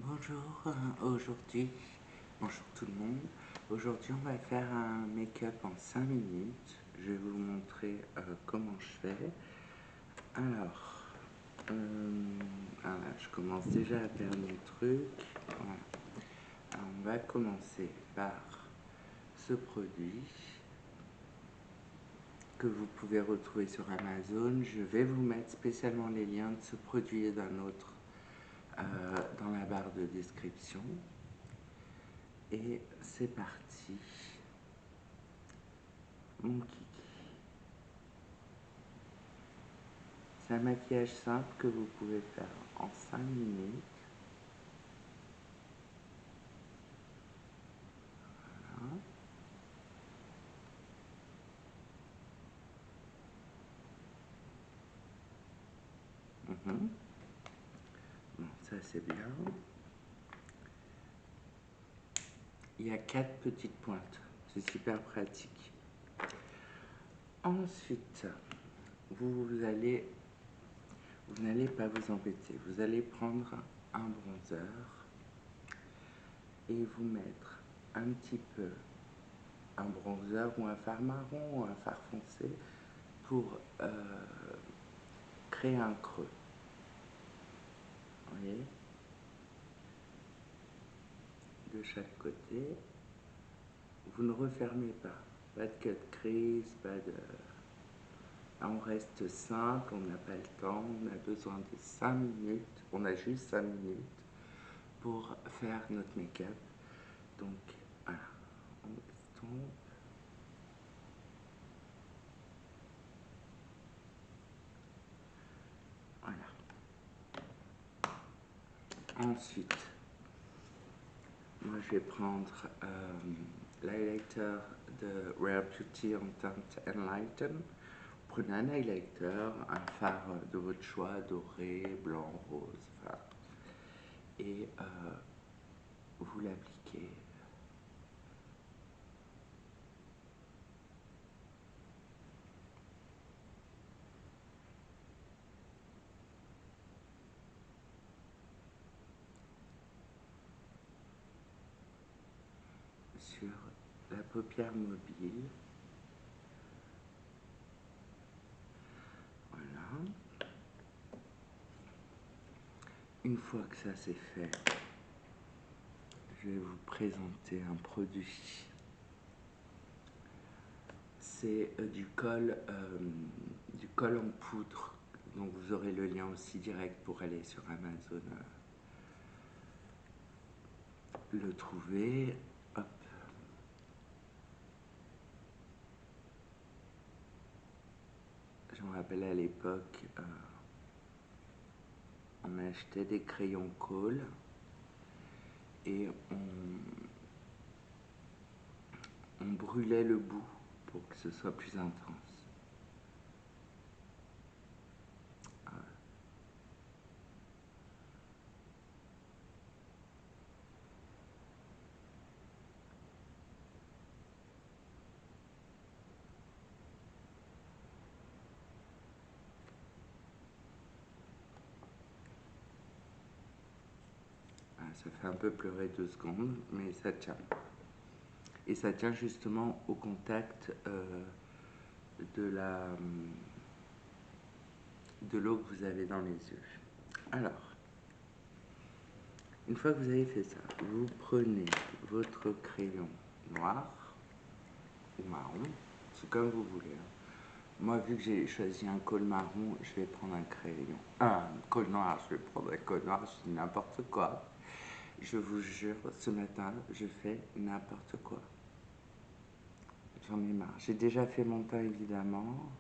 Bonjour, bonjour tout le monde. Aujourd'hui, on va faire un make-up en 5 minutes. Je vais vous montrer comment je fais. Alors, je commence déjà à faire mes trucs. Voilà. Alors, on va commencer par ce produit que vous pouvez retrouver sur Amazon. Je vais vous mettre spécialement les liens de ce produit et d'un autre dans la barre de description. Et c'est parti, mon kiki. C'est un maquillage simple que vous pouvez faire en 5 minutes. Voilà. Bon, ça c'est bien. Il y a 4 petites pointes. C'est super pratique. Ensuite, vous n'allez pas vous embêter. Vous allez prendre un bronzer et vous mettre un petit peu un bronzer ou un fard marron ou un fard foncé pour créer un creux. Vous voyez, de chaque côté. Vous ne refermez pas. Pas de cut crease, pas de... On reste simple, on n'a pas le temps, on a besoin de 5 minutes, on a juste 5 minutes pour faire notre make-up. Donc, voilà, on estompe. Voilà. Ensuite, moi je vais prendre l'highlighter de Rare Beauty en teinte Enlighten. Prenez un highlighter, un fard de votre choix, doré, blanc, rose, enfin, et vous l'appliquez. Sur la paupière mobile. Voilà. Une fois que ça c'est fait, je vais vous présenter un produit. C'est du colle en poudre. Donc vous aurez le lien aussi direct pour aller sur Amazon le trouver. Hop. Je me rappelle à l'époque, on achetait des crayons colle et on brûlait le bout pour que ce soit plus intense. Ça fait un peu pleurer 2 secondes, mais ça tient. Et ça tient justement au contact de l'eau que vous avez dans les yeux. Alors, une fois que vous avez fait ça, vous prenez votre crayon noir ou marron, c'est comme vous voulez. Moi, vu que j'ai choisi un col marron, je vais prendre un crayon. Un col noir, je vais prendre un col noir, je dis n'importe quoi. Je vous jure, ce matin, je fais n'importe quoi. J'en ai marre. J'ai déjà fait mon teint, évidemment.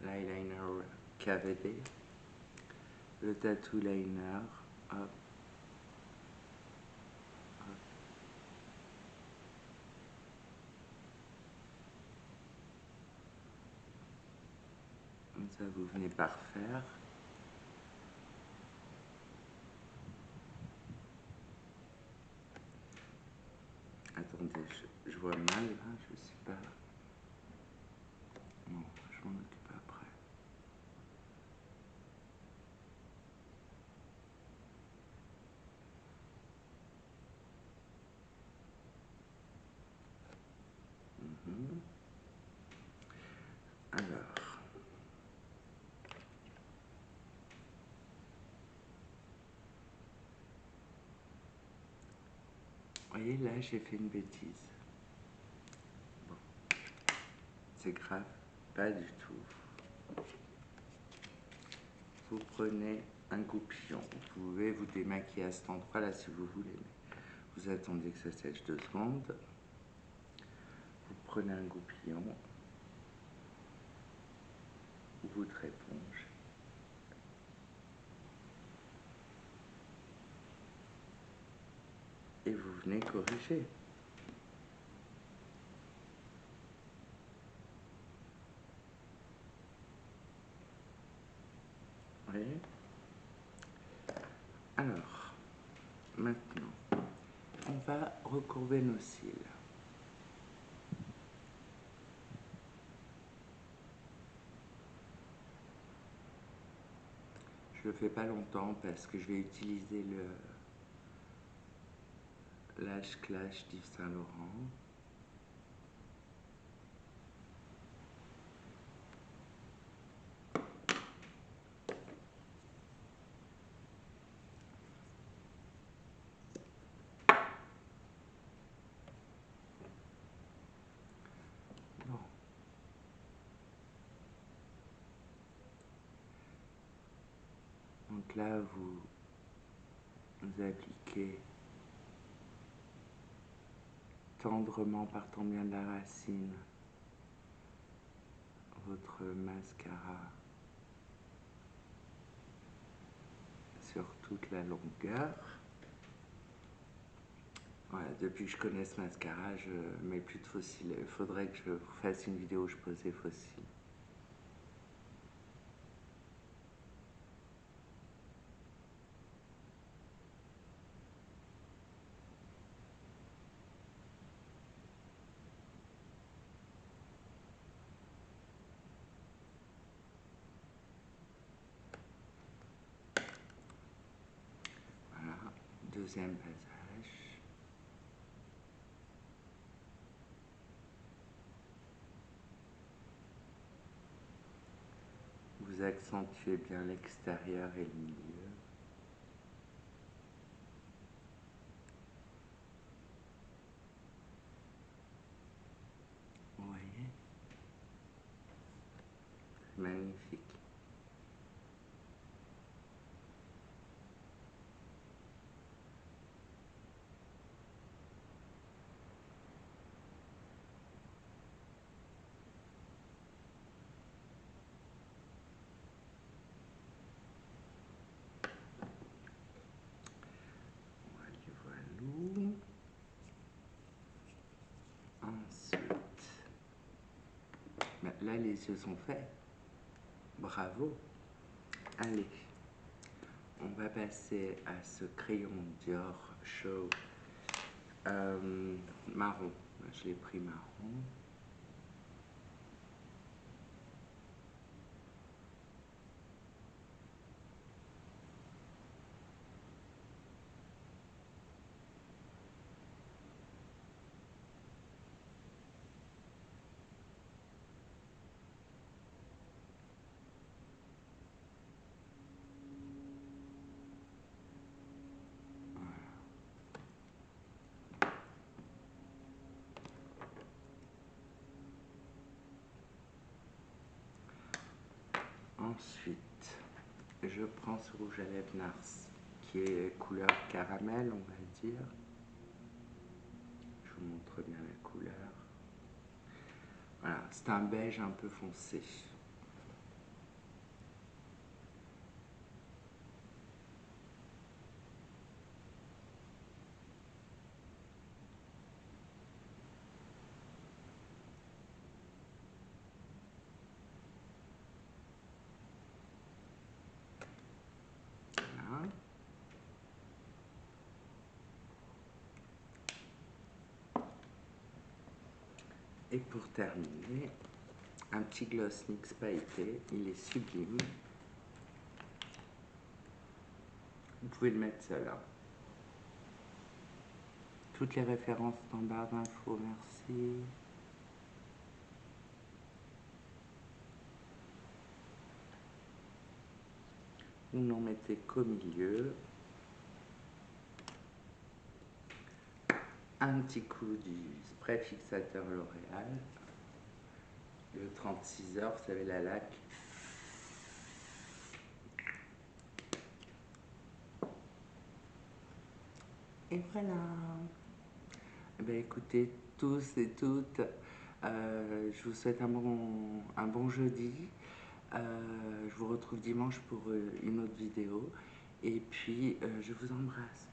L'eyeliner KVD. le tattoo liner. Hop. Hop. Comme ça, vous venez par faire. Attendez, je vois mal là, je sais pas. Non, je m'en occupe après. Alors, vous voyez là, j'ai fait une bêtise. Bon, c'est grave, pas du tout. Vous prenez un goupillon. Vous pouvez vous démaquiller à cet endroit-là si vous voulez, mais vous attendez que ça sèche 2 secondes. Vous prenez un goupillon ou votre éponge. Et vous venez corriger. Vous voyez? Alors, maintenant, on va recourber nos cils. Je le fais pas longtemps parce que je vais utiliser le Lash Clash d'Yves Saint Laurent. Bon. Donc là, vous appliquez tendrement, partant bien de la racine, votre mascara sur toute la longueur. Voilà, depuis que je connais ce mascara, je mets plus de faux cils. Il faudrait que je vous fasse une vidéo où je pose des faux cils. Voilà, deuxième passage. Vous accentuez bien l'extérieur et le milieu. Vous voyez? Magnifique. Voilà. Ensuite, là les yeux sont faits. Bravo. Allez, on va passer à ce crayon Dior Show marron. Je l'ai pris marron. Ensuite, je prends ce rouge à lèvres Nars qui est couleur caramel, on va dire. Je vous montre bien la couleur. Voilà, c'est un beige un peu foncé. Et pour terminer, un petit gloss NYX pailleté, il est sublime. Vous pouvez le mettre seul. Hein. Toutes les références en barre d'infos, merci. Vous n'en mettez qu'au milieu. Un petit coup du spray fixateur L'Oréal. Le 36 heures, vous savez, la laque. Et voilà. Eh bien, écoutez, tous et toutes, je vous souhaite un bon jeudi. Je vous retrouve dimanche pour une autre vidéo. Et puis, je vous embrasse.